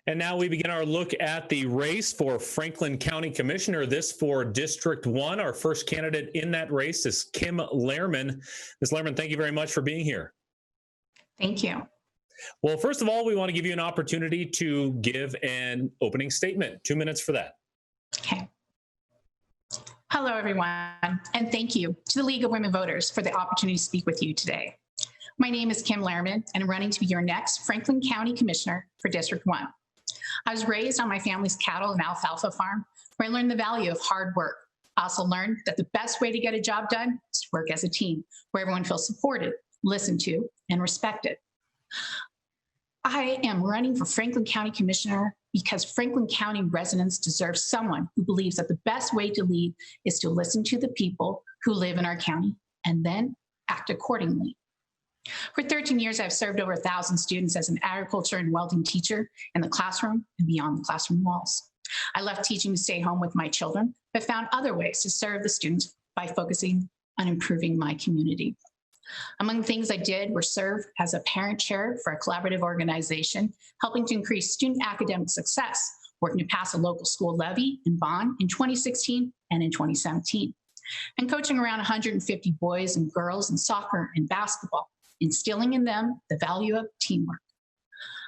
And now we begin our look at the race for Franklin County Commissioner. This for District 1. Our first candidate in that race is Kim Lehrman. Ms. Lehrman, thank you very much for being here. Thank you. Well, first of all, we want to give you an opportunity to give an opening statement. 2 minutes for that. Okay. Hello, everyone, and thank you to the League of Women Voters for the opportunity to speak with you today. My name is Kim Lehrman, and I'm running to be your next Franklin County Commissioner for District 1. I was raised on my family's cattle and alfalfa farm, where I learned the value of hard work. I also learned that the best way to get a job done is to work as a team, where everyone feels supported, listened to, and respected. I am running for Franklin County Commissioner because Franklin County residents deserve someone who believes that the best way to lead is to listen to the people who live in our county and then act accordingly. For 13 years, I've served over 1,000 students as an agriculture and welding teacher in the classroom and beyond the classroom walls. I left teaching to stay home with my children, but found other ways to serve the students by focusing on improving my community. Among the things I did were serve as a parent chair for a collaborative organization, helping to increase student academic success, working to pass a local school levy and bond in 2016 and in 2017, and coaching around 150 boys and girls in soccer and basketball, instilling in them the value of teamwork.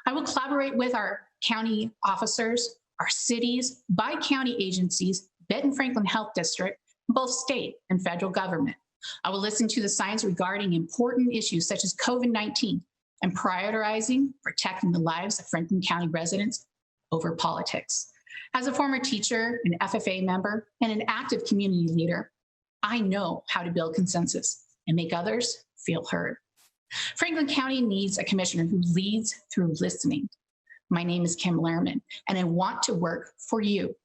I will collaborate with our county officers, our cities, bi-county agencies, Benton Franklin Health District, both state and federal government. I will listen to the science regarding important issues such as COVID-19 and prioritizing protecting the lives of Franklin County residents over politics. As a former teacher, an FFA member, and an active community leader, I know how to build consensus and make others feel heard. Franklin County needs a commissioner who leads through listening. My name is Kim Lehrman, and I want to work for you.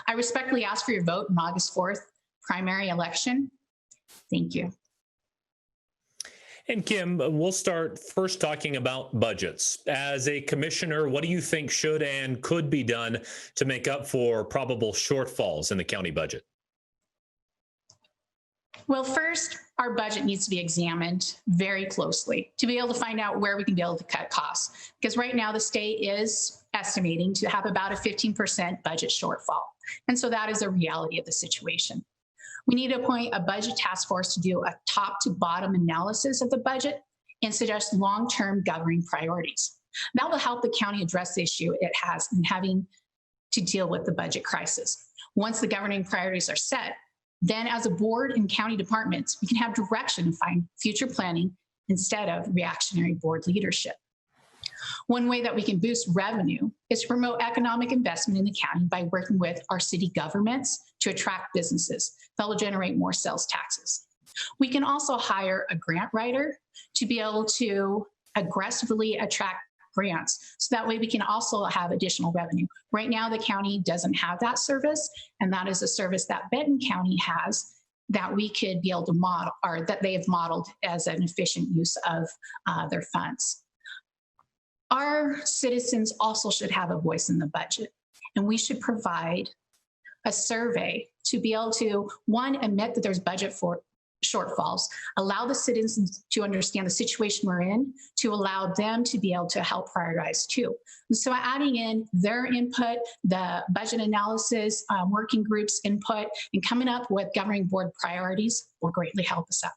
I respectfully ask for your vote on August 4th primary election. Thank you. And Kim, we'll start first talking about budgets. As a commissioner, what do you think should and could be done to make up for probable shortfalls in the county budget? Well, first, our budget needs to be examined very closely to be able to find out where we can be able to cut costs. Because right now the state is estimating to have about a 15% budget shortfall. And so that is a reality of the situation. We need to appoint a budget task force to do a top to bottom analysis of the budget and suggest long-term governing priorities. That will help the county address the issue it has in having to deal with the budget crisis. Once the governing priorities are set, then as a board and county departments, we can have direction and find future planning instead of reactionary board leadership. One way that we can boost revenue is to promote economic investment in the county by working with our city governments to attract businesses that will generate more sales taxes. We can also hire a grant writer to be able to aggressively attract grants, so that way we can also have additional revenue. Right now, the county doesn't have that service, and that is a service that Benton County has that we could be able to model, or that they have modeled as an efficient use of their funds. Our citizens also should have a voice in the budget, and we should provide a survey to be able to, one, admit that there's budget for shortfalls, allow the citizens to understand the situation we're in, to allow them to be able to help prioritize too. And so adding in their input, the budget analysis, working groups input, and coming up with governing board priorities will greatly help us out.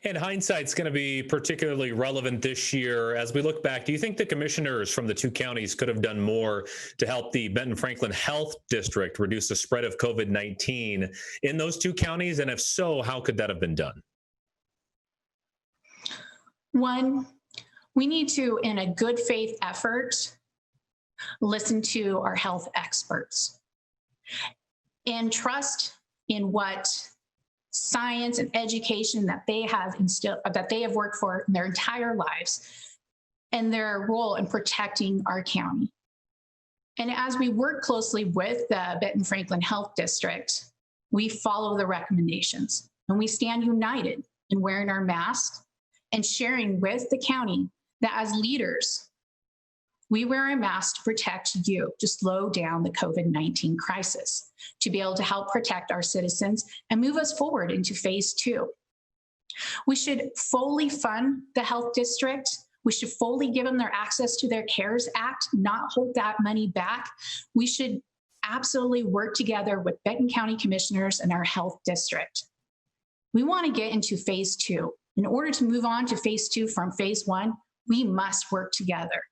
And hindsight's going to be particularly relevant this year. As we look back, do you think the commissioners from the two counties could have done more to help the Benton Franklin Health District reduce the spread of COVID-19 in those two counties? And if so, how could that have been done? One, we need to, in a good faith effort, listen to our health experts and trust in what science and education that they have instilled, that they have worked for their entire lives, and their role in protecting our county. And as we work closely with the Benton Franklin Health District, we follow the recommendations, and we stand united in wearing our masks and sharing with the county that as leaders, we wear a mask to protect you, to slow down the COVID-19 crisis, to be able to help protect our citizens and move us forward into phase 2. We should fully fund the health district We should fully give them their access to their CARES Act, not hold that money back. We should absolutely work together with Benton County Commissioners and our health district. We want to get into phase 2. In order to move on to phase 2 from phase 1, we must work together.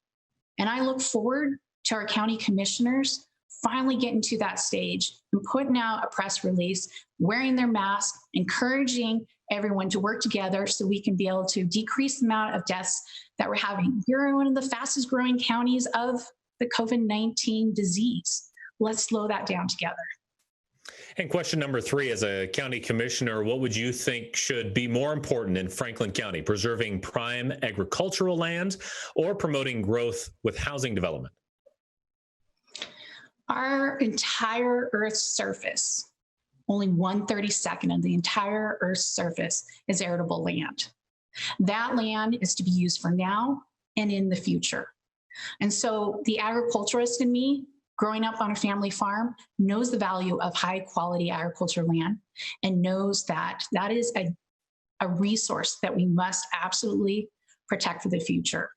And I look forward to our county commissioners finally getting to that stage and putting out a press release, wearing their mask, encouraging everyone to work together so we can be able to decrease the amount of deaths that we're having. We're one of the fastest growing counties of the COVID-19 disease. Let's slow that down together. And question number 3, as a county commissioner, what would you think should be more important in Franklin County, preserving prime agricultural land or promoting growth with housing development? Our entire Earth's surface, only 1/32 of the entire Earth's surface is arable land. That land is to be used for now and in the future. And so the agriculturalist in me, growing up on a family farm, knows the value of high quality agricultural land and knows that that is a resource that we must absolutely protect for the future.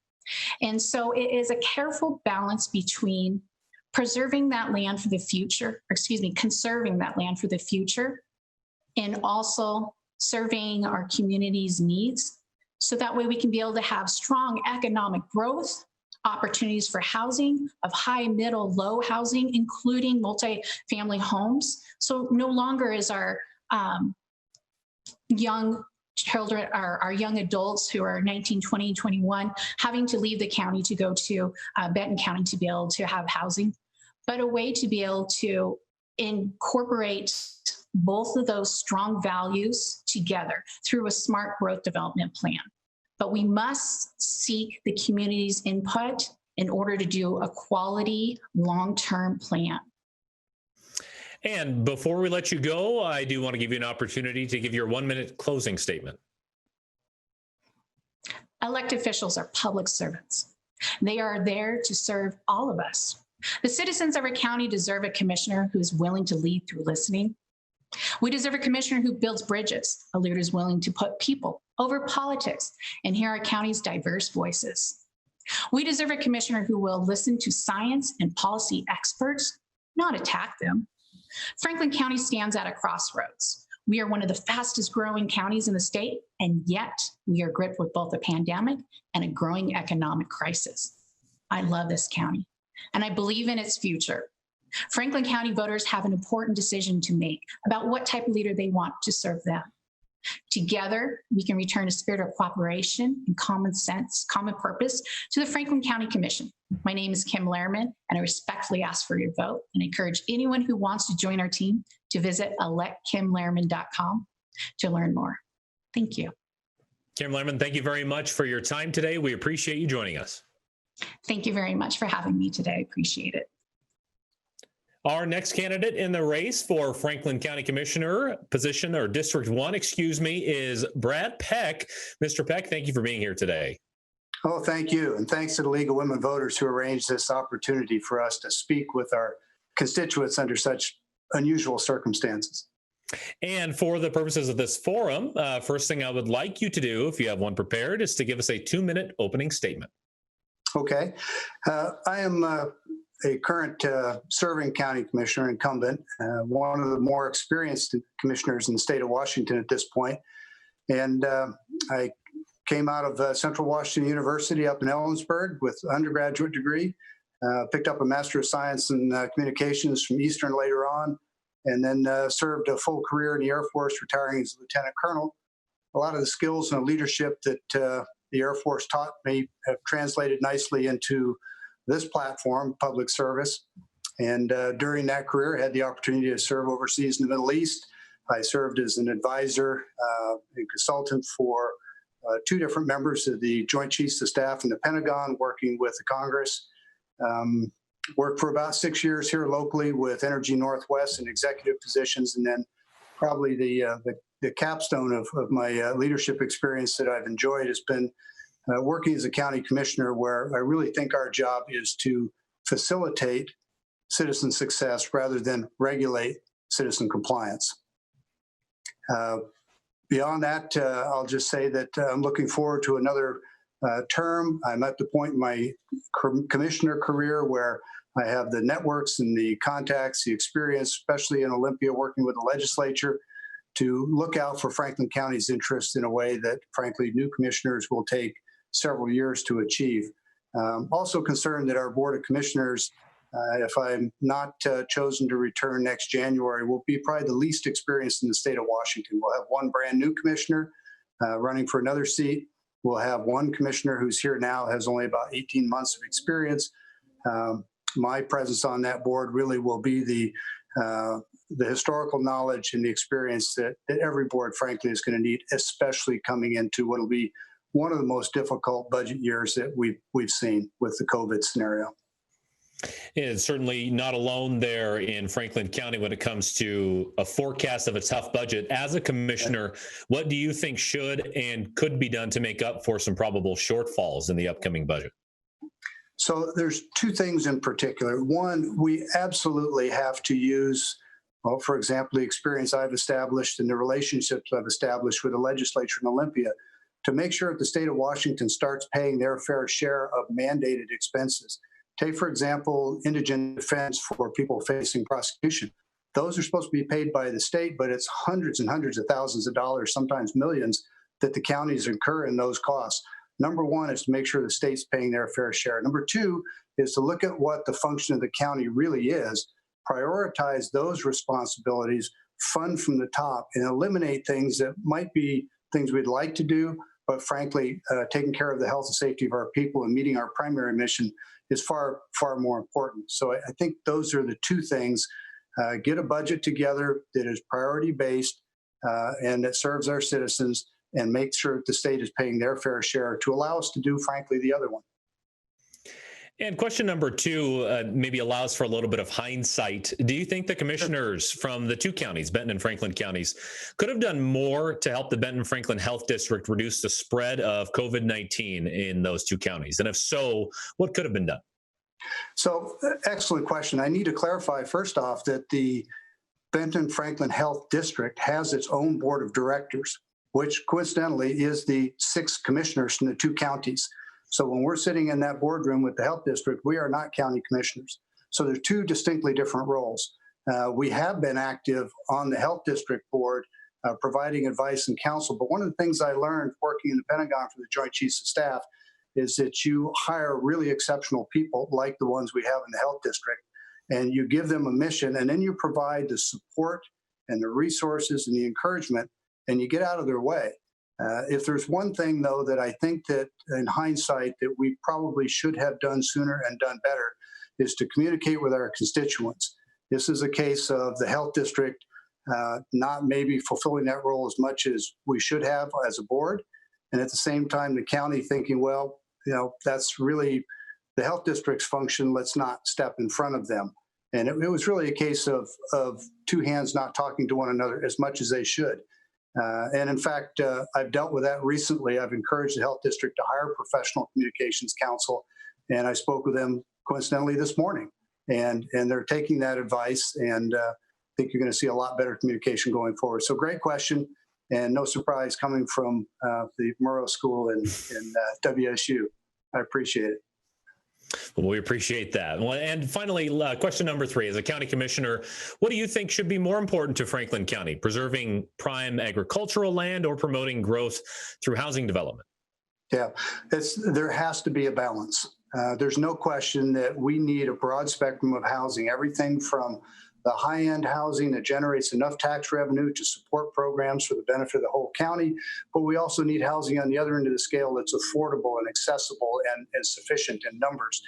And so it is a careful balance between preserving that land for the future, conserving that land for the future, and also surveying our community's needs. So that way we can be able to have strong economic growth, opportunities for housing of high, middle, low housing, including multi-family homes. So no longer is our young children, our young adults who are 19, 20, 21, having to leave the county to go to Benton County to be able to have housing, but a way to be able to incorporate both of those strong values together through a smart growth development plan. But we must seek the community's input in order to do a quality long-term plan. And before we let you go, I do want to give you an opportunity to give your 1-minute closing statement. Elected officials are public servants. They are there to serve all of us. The citizens of our county deserve a commissioner who is willing to lead through listening. We deserve a commissioner who builds bridges, a leader who's willing to put people over politics and hear our county's diverse voices. We deserve a commissioner who will listen to science and policy experts, not attack them. Franklin County stands at a crossroads. We are one of the fastest growing counties in the state, and yet we are gripped with both a pandemic and a growing economic crisis. I love this county, and I believe in its future. Franklin County voters have an important decision to make about what type of leader they want to serve them. Together, we can return a spirit of cooperation and common sense, common purpose to the Franklin County Commission. My name is Kim Lehrman, and I respectfully ask for your vote and encourage anyone who wants to join our team to visit electkimlehrman.com to learn more. Thank you. Kim Lehrman, thank you very much for your time today. We appreciate you joining us. Thank you very much for having me today. I appreciate it. Our next candidate in the race for Franklin County Commissioner position, or District 1, is Brad Peck. Mr. Peck, thank you for being here today. Oh, thank you. And thanks to the League of Women Voters who arranged this opportunity for us to speak with our constituents under such unusual circumstances. And for the purposes of this forum, first thing I would like you to do, if you have one prepared, is to give us a 2-minute opening statement. Okay. I am a current serving county commissioner, incumbent, one of the more experienced commissioners in the state of Washington at this point. And I came out of Central Washington University up in Ellensburg with an undergraduate degree, picked up a Master of Science in Communications from Eastern later on, and then served a full career in the Air Force, retiring as a lieutenant colonel. A lot of the skills and leadership that the Air Force taught me have translated nicely into this platform, public service. And during that career, I had the opportunity to serve overseas in the Middle East. I served as an advisor and consultant for 2 different members of the Joint Chiefs of Staff in the Pentagon, working with the Congress. Worked for about 6 years here locally with Energy Northwest in executive positions. And then probably the capstone of my leadership experience that I've enjoyed has been working as a county commissioner, where I really think our job is to facilitate citizen success rather than regulate citizen compliance. Beyond that, I'll just say that I'm looking forward to another term. I'm at the point in my commissioner career where I have the networks and the contacts, the experience, especially in Olympia, working with the legislature, to look out for Franklin County's interest in a way that, frankly, new commissioners will take several years to achieve. Also concerned that our Board of Commissioners, if I'm not chosen to return next January, will be probably the least experienced in the state of Washington. We'll have one brand new commissioner running for another seat. We'll have one commissioner who's here now, has only about 18 months of experience. My presence on that board really will be the historical knowledge and the experience that every board, frankly, is going to need, especially coming into what will be one of the most difficult budget years that we've seen with the COVID scenario. It's certainly not alone there in Franklin County when it comes to a forecast of a tough budget. As a commissioner, what do you think should and could be done to make up for some probable shortfalls in the upcoming budget? So there's two things in particular. One, we absolutely have to use, well, for example, the experience I've established and the relationships I've established with the legislature in Olympia to make sure that the state of Washington starts paying their fair share of mandated expenses. Take, for example, indigent defense for people facing prosecution. Those are supposed to be paid by the state, but it's hundreds and hundreds of thousands of dollars, sometimes millions, that the counties incur in those costs. Number one is to make sure the state's paying their fair share. Number two is to look at what the function of the county really is, prioritize those responsibilities, fund from the top, and eliminate things that might be things we'd like to do, but frankly, taking care of the health and safety of our people and meeting our primary mission is far, far more important. So I think those are the two things. Get a budget together that is priority-based and that serves our citizens, and make sure that the state is paying their fair share to allow us to do, frankly, the other one. And question number two maybe allows for a little bit of hindsight. Do you think the commissioners from the two counties, Benton and Franklin counties, could have done more to help the Benton-Franklin Health District reduce the spread of COVID-19 in those two counties? And if so, what could have been done? So, excellent question. I need to clarify, first off, that the Benton-Franklin Health District has its own board of directors, which coincidentally is the 6 commissioners from the two counties. So when we're sitting in that boardroom with the health district, we are not county commissioners. So there's two distinctly different roles. We have been active on the health district board, providing advice and counsel. But one of the things I learned working in the Pentagon for the Joint Chiefs of Staff is that you hire really exceptional people like the ones we have in the health district, and you give them a mission, and then you provide the support and the resources and the encouragement, and you get out of their way. If there's one thing, though, that I think that in hindsight that we probably should have done sooner and done better is to communicate with our constituents. This is a case of the health district not maybe fulfilling that role as much as we should have as a board. And at the same time, the county thinking, well, you know, that's really the health district's function. Let's not step in front of them. And it was really a case of two hands not talking to one another as much as they should. And in fact, I've dealt with that recently. I've encouraged the health district to hire professional communications counsel, and I spoke with them coincidentally this morning. And they're taking that advice, and I think you're going to see a lot better communication going forward. So great question, and no surprise coming from the Murrow School in WSU. I appreciate it. Well, we appreciate that. And finally, question number 3, as a county commissioner, what do you think should be more important to Franklin County, preserving prime agricultural land or promoting growth through housing development? Yeah, there has to be a balance. There's no question that we need a broad spectrum of housing, everything from the high-end housing that generates enough tax revenue to support programs for the benefit of the whole county, but we also need housing on the other end of the scale that's affordable and accessible and sufficient in numbers.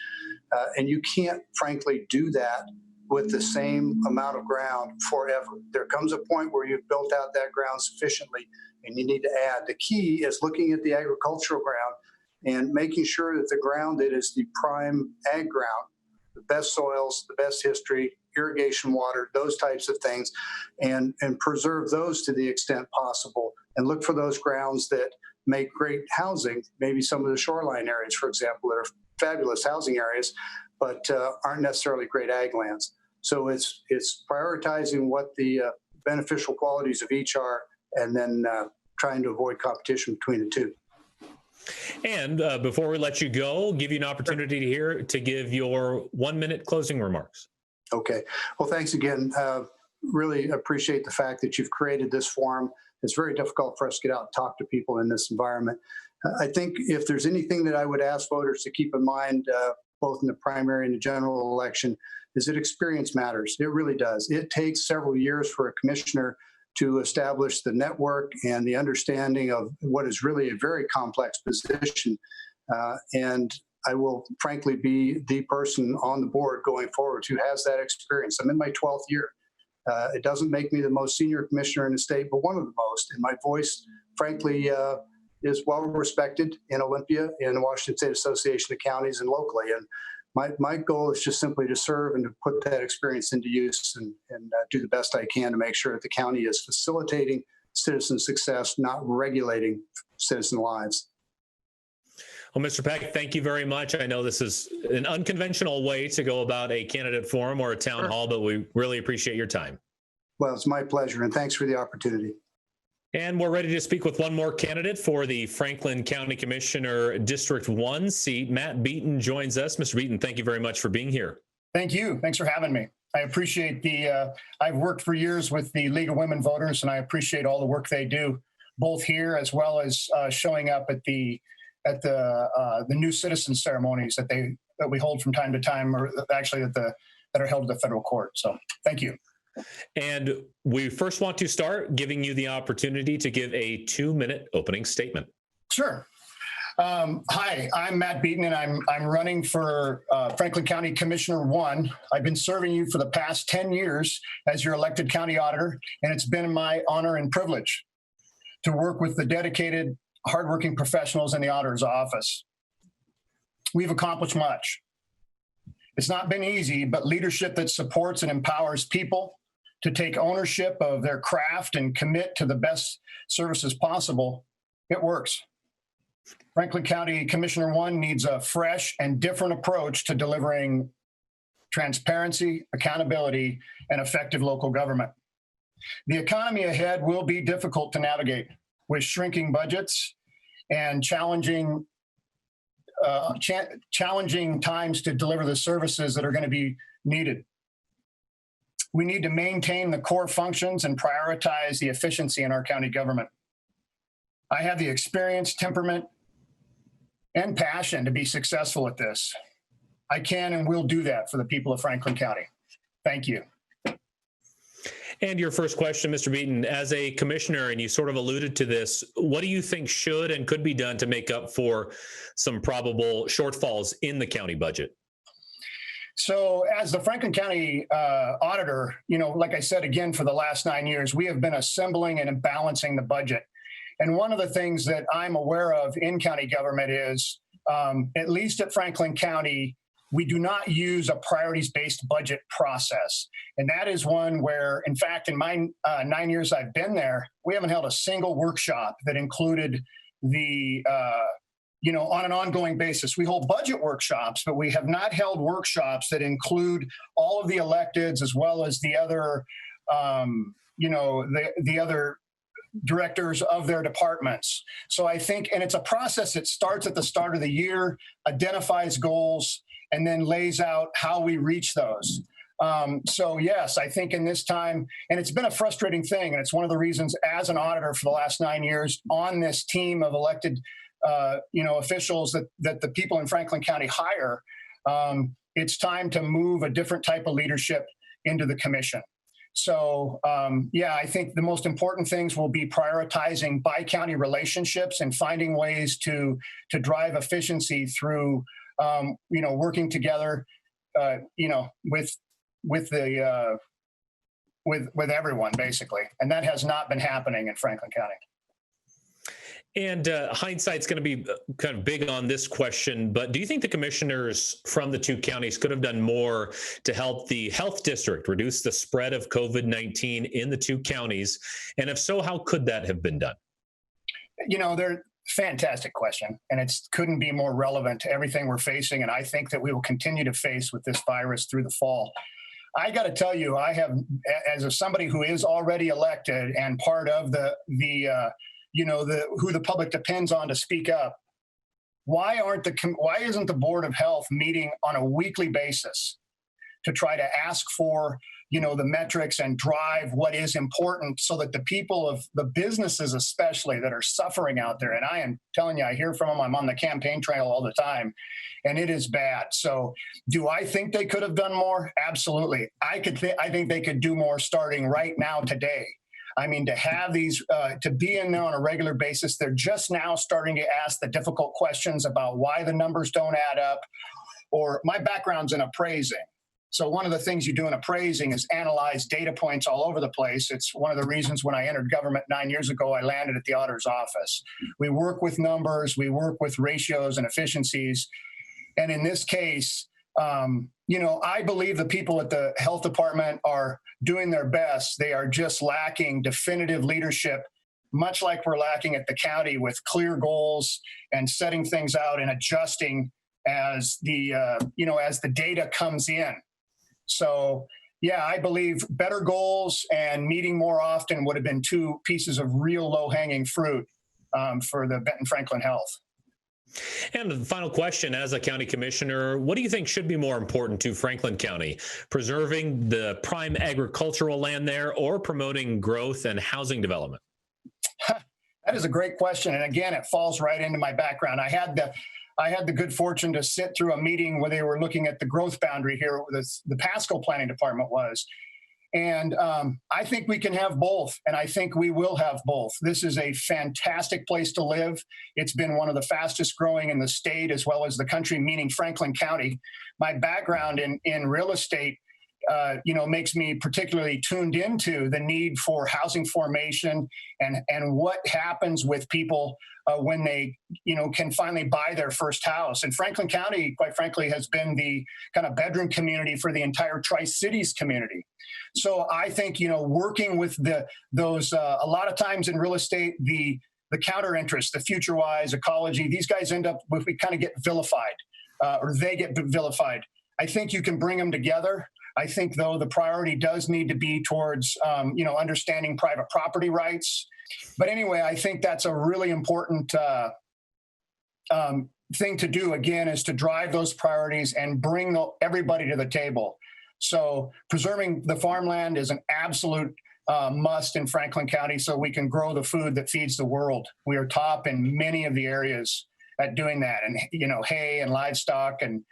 And you can't, frankly, do that with the same amount of ground forever. There comes a point where you've built out that ground sufficiently and you need to add. The key is looking at the agricultural ground and making sure that the ground that is the prime ag ground, the best soils, the best history, irrigation water, those types of things, and preserve those to the extent possible, and look for those grounds that make great housing, maybe some of the shoreline areas, for example, that are fabulous housing areas, but aren't necessarily great ag lands. So it's prioritizing what the beneficial qualities of each are, and then trying to avoid competition between the two. And before we let you go, give you an opportunity to give your 1-minute closing remarks. Okay. Well, thanks again. Really appreciate the fact that you've created this forum. It's very difficult for us to get out and talk to people in this environment. I think if there's anything that I would ask voters to keep in mind, both in the primary and the general election, is that experience matters. It really does. It takes several years for a commissioner to establish the network and the understanding of what is really a very complex position. And I will frankly be the person on the board going forward who has that experience. I'm in my 12th year. It doesn't make me the most senior commissioner in the state, but one of the most. And my voice, frankly, is well respected in Olympia, in the Washington State Association of Counties, and locally. And my goal is just simply to serve and to put that experience into use and do the best I can to make sure that the county is facilitating citizen success, not regulating citizen lives. Well, Mr. Peck, thank you very much. I know this is an unconventional way to go about a candidate forum or a town hall, but we really appreciate your time. Well, it's my pleasure, and thanks for the opportunity. And we're ready to speak with one more candidate for the Franklin County Commissioner District 1 seat. Matt Benton joins us. Mr. Benton, thank you very much for being here. Thank you. Thanks for having me. I appreciate I've worked for years with the League of Women Voters, and I appreciate all the work they do, both here as well as showing up at the new citizen ceremonies that we hold from time to time, or actually that are held at the federal court. So thank you. And we first want to start giving you the opportunity to give a 2-minute opening statement. Sure. Hi, I'm Matt Benton, and I'm running for Franklin County Commissioner 1. I've been serving you for the past 10 years as your elected county auditor, and it's been my honor and privilege to work with the dedicated, hardworking professionals in the auditor's office. We've accomplished much. It's not been easy, but leadership that supports and empowers people to take ownership of their craft and commit to the best services possible, it works. Franklin County Commissioner 1 needs a fresh and different approach to delivering transparency, accountability, and effective local government. The economy ahead will be difficult to navigate, with shrinking budgets and challenging times to deliver the services that are going to be needed. We need to maintain the core functions and prioritize the efficiency in our county government. I have the experience, temperament, and passion to be successful at this. I can and will do that for the people of Franklin County. Thank you. And your first question, Mr. Benton, as a commissioner, and you sort of alluded to this, what do you think should and could be done to make up for some probable shortfalls in the county budget? So as the Franklin County auditor, like I said, again, for the last 9 years, we have been assembling and balancing the budget. And one of the things that I'm aware of in county government is, at least at Franklin County, we do not use a priorities-based budget process. And that is one where, in fact, in my 9 years I've been there, we haven't held a single workshop that included on an ongoing basis. We hold budget workshops, but we have not held workshops that include all of the electeds as well as the other, the other directors of their departments. So I think, and it's a process that starts at the start of the year, identifies goals, and then lays out how we reach those. So yes, I think in this time, and it's been a frustrating thing, and it's one of the reasons as an auditor for the last 9 years on this team of elected officials that the people in Franklin County hire, it's time to move a different type of leadership into the commission. So I think the most important things will be prioritizing by-county relationships and finding ways to drive efficiency through working together with everyone, basically. And that has not been happening in Franklin County. And hindsight's going to be kind of big on this question, but do you think the commissioners from the two counties could have done more to help the health district reduce the spread of COVID-19 in the two counties? And if so, how could that have been done? They're fantastic question, and it couldn't be more relevant to everything we're facing, and I think that we will continue to face with this virus through the fall. I got to tell you, I have, as somebody who is already elected and part of who the public depends on to speak up, why isn't the Board of Health meeting on a weekly basis to try to ask for, the metrics and drive what is important so that the people of the businesses, especially that are suffering out there, and I am telling you, I hear from them, I'm on the campaign trail all the time, and it is bad. So do I think they could have done more? Absolutely. I think they could do more starting right now today. I mean, to have these, to be in there on a regular basis, they're just now starting to ask the difficult questions about why the numbers don't add up. Or my background's in appraising. So one of the things you do in appraising is analyze data points all over the place. It's one of the reasons when I entered government 9 years ago, I landed at the auditor's office. We work with numbers, we work with ratios and efficiencies. And in this case, I believe the people at the health department are doing their best. They are just lacking definitive leadership, much like we're lacking at the county, with clear goals and setting things out and adjusting as the data comes in. So, yeah, I believe better goals and meeting more often would have been two pieces of real low-hanging fruit for the Benton Franklin Health. And the final question, as a county commissioner, what do you think should be more important to Franklin County? Preserving the prime agricultural land there or promoting growth and housing development? That is a great question. And again, it falls right into my background. I had the good fortune to sit through a meeting where they were looking at the growth boundary here, the Pasco Planning Department was. And I think we can have both, and I think we will have both. This is a fantastic place to live. It's been one of the fastest growing in the state as well as the country, meaning Franklin County. My background in real estate, makes me particularly tuned into the need for housing formation and what happens with people when they, can finally buy their first house. And Franklin County, quite frankly, has been the kind of bedroom community for the entire Tri-Cities community. So I think, working with those a lot of times in real estate, the counter interests, the FutureWise, Ecology, these guys end up, we kind of get vilified or they get vilified. I think you can bring them together. I think, though, the priority does need to be towards, understanding private property rights. But anyway, I think that's a really important thing to do, again, is to drive those priorities and bring everybody to the table. So preserving the farmland is an absolute must in Franklin County so we can grow the food that feeds the world. We are top in many of the areas at doing that. And, hay and livestock and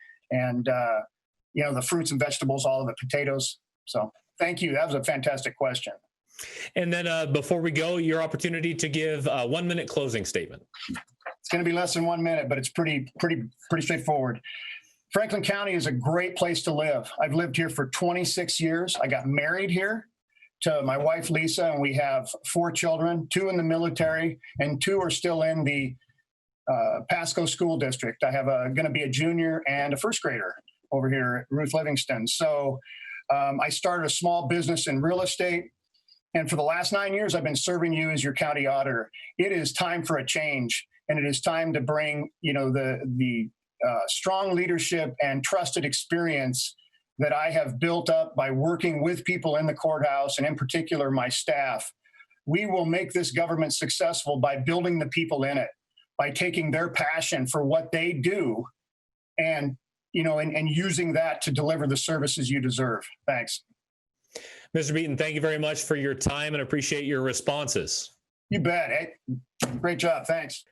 the fruits and vegetables, all of the potatoes. So thank you. That was a fantastic question. And then before we go, your opportunity to give a 1-minute closing statement. It's going to be less than 1 minute, but it's pretty straightforward. Franklin County is a great place to live. I've lived here for 26 years. I got married here to my wife, Lisa, and we have 4 children, 2 in the military, and 2 are still in the Pasco School District. I have going to be a junior and a first grader over here at Ruth Livingston. So I started a small business in real estate. And for the last 9 years, I've been serving you as your county auditor. It is time for a change, and it is time to bring, the strong leadership and trusted experience that I have built up by working with people in the courthouse, and in particular, my staff. We will make this government successful by building the people in it, by taking their passion for what they do and using that to deliver the services you deserve. Thanks. Mr. Benton, thank you very much for your time and appreciate your responses. You bet. Hey, great job. Thanks.